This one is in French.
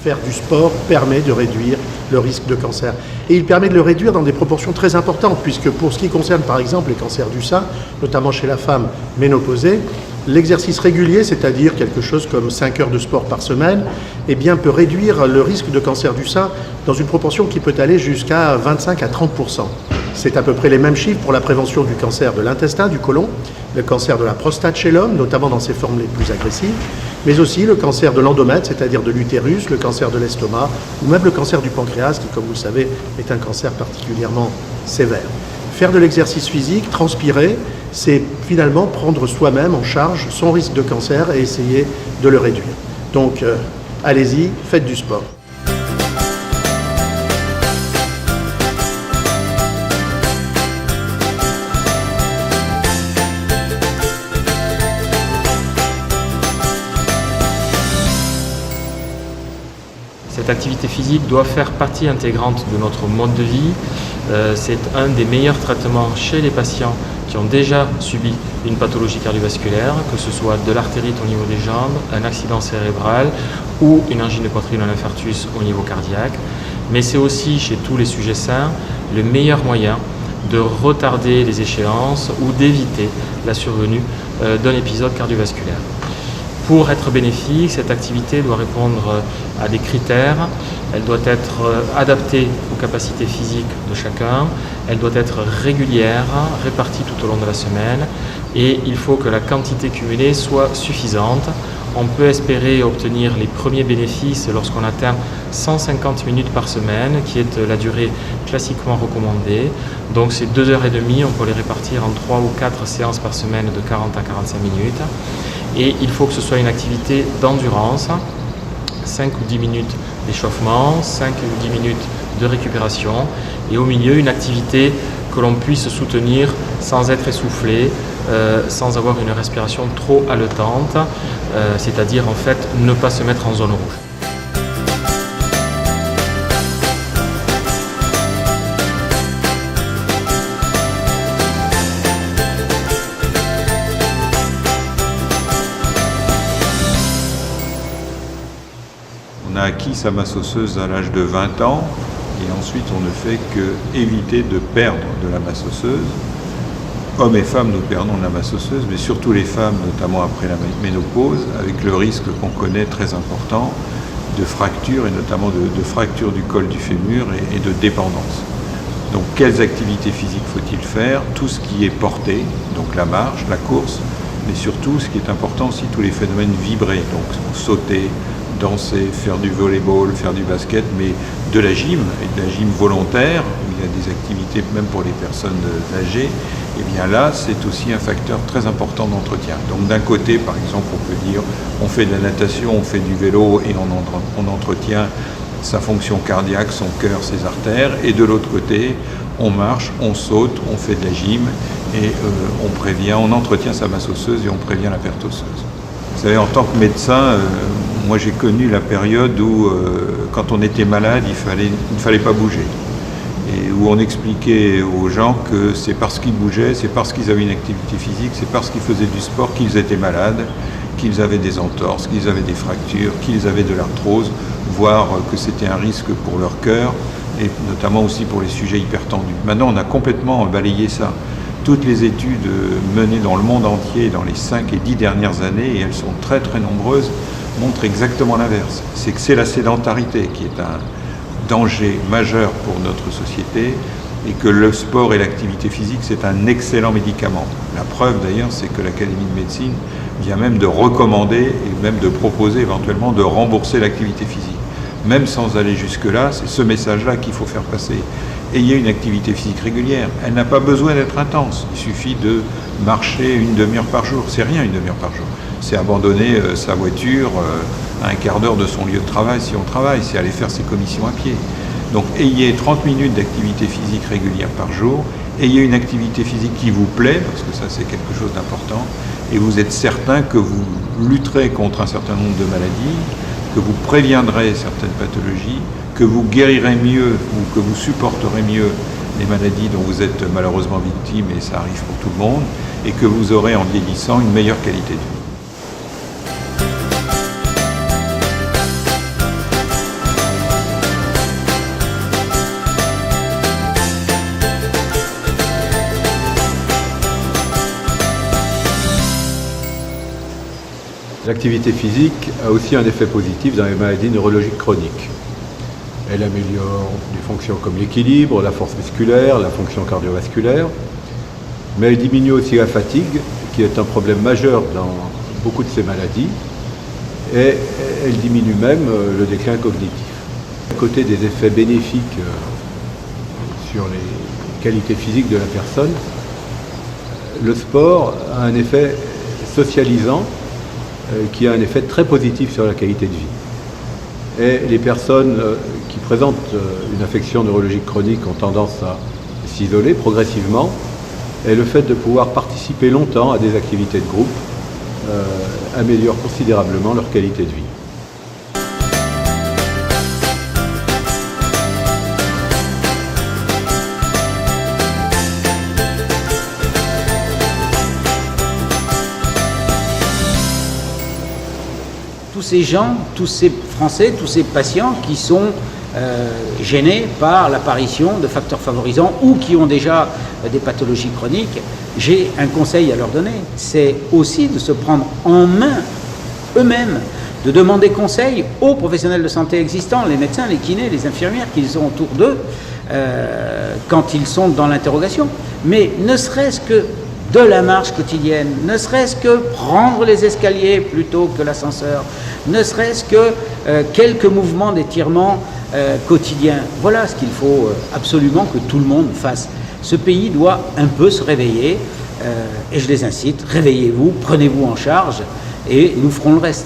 Faire du sport permet de réduire le risque de cancer. Et il permet de le réduire dans des proportions très importantes, puisque pour ce qui concerne par exemple les cancers du sein, notamment chez la femme ménopausée, l'exercice régulier, c'est-à-dire quelque chose comme 5 heures de sport par semaine, eh bien, peut réduire le risque de cancer du sein dans une proportion qui peut aller jusqu'à 25 à 30%. C'est à peu près les mêmes chiffres pour la prévention du cancer de l'intestin, du côlon, le cancer de la prostate chez l'homme, notamment dans ses formes les plus agressives, mais aussi le cancer de l'endomètre, c'est-à-dire de l'utérus, le cancer de l'estomac, ou même le cancer du pancréas, qui, comme vous le savez, est un cancer particulièrement sévère. Faire de l'exercice physique, transpirer, c'est finalement prendre soi-même en charge son risque de cancer et essayer de le réduire. Donc, allez-y, faites du sport. Cette activité physique doit faire partie intégrante de notre mode de vie. C'est un des meilleurs traitements chez les patients qui ont déjà subi une pathologie cardiovasculaire, que ce soit de l'artérite au niveau des jambes, un accident cérébral ou une angine de poitrine ou un infarctus au niveau cardiaque. Mais c'est aussi, chez tous les sujets sains, le meilleur moyen de retarder les échéances ou d'éviter la survenue d'un épisode cardiovasculaire. Pour être bénéfique, cette activité doit répondre à des critères, elle doit être adaptée aux capacités physiques de chacun, elle doit être régulière, répartie tout au long de la semaine et il faut que la quantité cumulée soit suffisante. On peut espérer obtenir les premiers bénéfices lorsqu'on atteint 150 minutes par semaine, qui est la durée classiquement recommandée. Donc ces 2h30, on peut les répartir en 3 ou 4 séances par semaine de 40 à 45 minutes. Et il faut que ce soit une activité d'endurance, 5 ou 10 minutes d'échauffement, 5 ou 10 minutes de récupération et au milieu une activité que l'on puisse soutenir sans être essoufflé, sans avoir une respiration trop haletante, c'est-à-dire en fait ne pas se mettre en zone rouge. On a acquis sa masse osseuse à l'âge de 20 ans et ensuite on ne fait qu'éviter de perdre de la masse osseuse. Hommes et femmes, nous perdons de la masse osseuse, mais surtout les femmes, notamment après la ménopause, avec le risque qu'on connaît très important de fractures et notamment de fractures du col du fémur et de dépendance. Donc quelles activités physiques faut-il faire? Tout ce qui est porté, donc la marche, la course, mais surtout ce qui est important aussi, tous les phénomènes vibrés, donc sauter, danser, faire du volleyball, faire du basket, mais de la gym, et de la gym volontaire, où il y a des activités même pour les personnes âgées, et bien là, c'est aussi un facteur très important d'entretien. Donc d'un côté, par exemple, on peut dire, on fait de la natation, on fait du vélo et on entretient sa fonction cardiaque, son cœur, ses artères, et de l'autre côté, on marche, on saute, on fait de la gym, et on entretient sa masse osseuse et on prévient la perte osseuse. Vous savez, en tant que médecin, moi j'ai connu la période où, quand on était malade, il ne fallait pas bouger. Et où on expliquait aux gens que c'est parce qu'ils bougeaient, c'est parce qu'ils avaient une activité physique, c'est parce qu'ils faisaient du sport qu'ils étaient malades, qu'ils avaient des entorses, qu'ils avaient des fractures, qu'ils avaient de l'arthrose, voire que c'était un risque pour leur cœur, et notamment aussi pour les sujets hypertendus. Maintenant, on a complètement balayé ça. Toutes les études menées dans le monde entier dans les 5 et 10 dernières années, et elles sont très très nombreuses, montrent exactement l'inverse. C'est que c'est la sédentarité qui est un danger majeur pour notre société et que le sport et l'activité physique, c'est un excellent médicament. La preuve d'ailleurs, c'est que l'Académie de médecine vient même de recommander et même de proposer éventuellement de rembourser l'activité physique. Même sans aller jusque-là, c'est ce message-là qu'il faut faire passer. Ayez une activité physique régulière. Elle n'a pas besoin d'être intense. Il suffit de marcher une demi-heure par jour. C'est rien, une demi-heure par jour. C'est abandonner sa voiture à un quart d'heure de son lieu de travail si on travaille. C'est aller faire ses commissions à pied. Donc ayez 30 minutes d'activité physique régulière par jour. Ayez une activité physique qui vous plaît, parce que ça c'est quelque chose d'important. Et vous êtes certain que vous lutterez contre un certain nombre de maladies, que vous préviendrez certaines pathologies, que vous guérirez mieux ou que vous supporterez mieux les maladies dont vous êtes malheureusement victime, et ça arrive pour tout le monde, et que vous aurez en vieillissant une meilleure qualité de vie. L'activité physique a aussi un effet positif dans les maladies neurologiques chroniques. Elle améliore des fonctions comme l'équilibre, la force musculaire, la fonction cardiovasculaire, mais elle diminue aussi la fatigue, qui est un problème majeur dans beaucoup de ces maladies, et elle diminue même le déclin cognitif. À côté des effets bénéfiques sur les qualités physiques de la personne, le sport a un effet socialisant qui a un effet très positif sur la qualité de vie. Et les personnes qui présentent une affection neurologique chronique ont tendance à s'isoler progressivement, et le fait de pouvoir participer longtemps à des activités de groupe améliore considérablement leur qualité de vie. Tous ces gens, tous ces Français, tous ces patients qui sont gênés par l'apparition de facteurs favorisants ou qui ont déjà des pathologies chroniques, j'ai un conseil à leur donner, c'est aussi de se prendre en main eux-mêmes, de demander conseil aux professionnels de santé existants, les médecins, les kinés, les infirmières qu'ils ont autour d'eux quand ils sont dans l'interrogation. Mais ne serait-ce que de la marche quotidienne, ne serait-ce que prendre les escaliers plutôt que l'ascenseur, ne serait-ce que quelques mouvements d'étirement quotidiens. Voilà ce qu'il faut absolument que tout le monde fasse. Ce pays doit un peu se réveiller et je les incite, réveillez-vous, prenez-vous en charge et nous ferons le reste.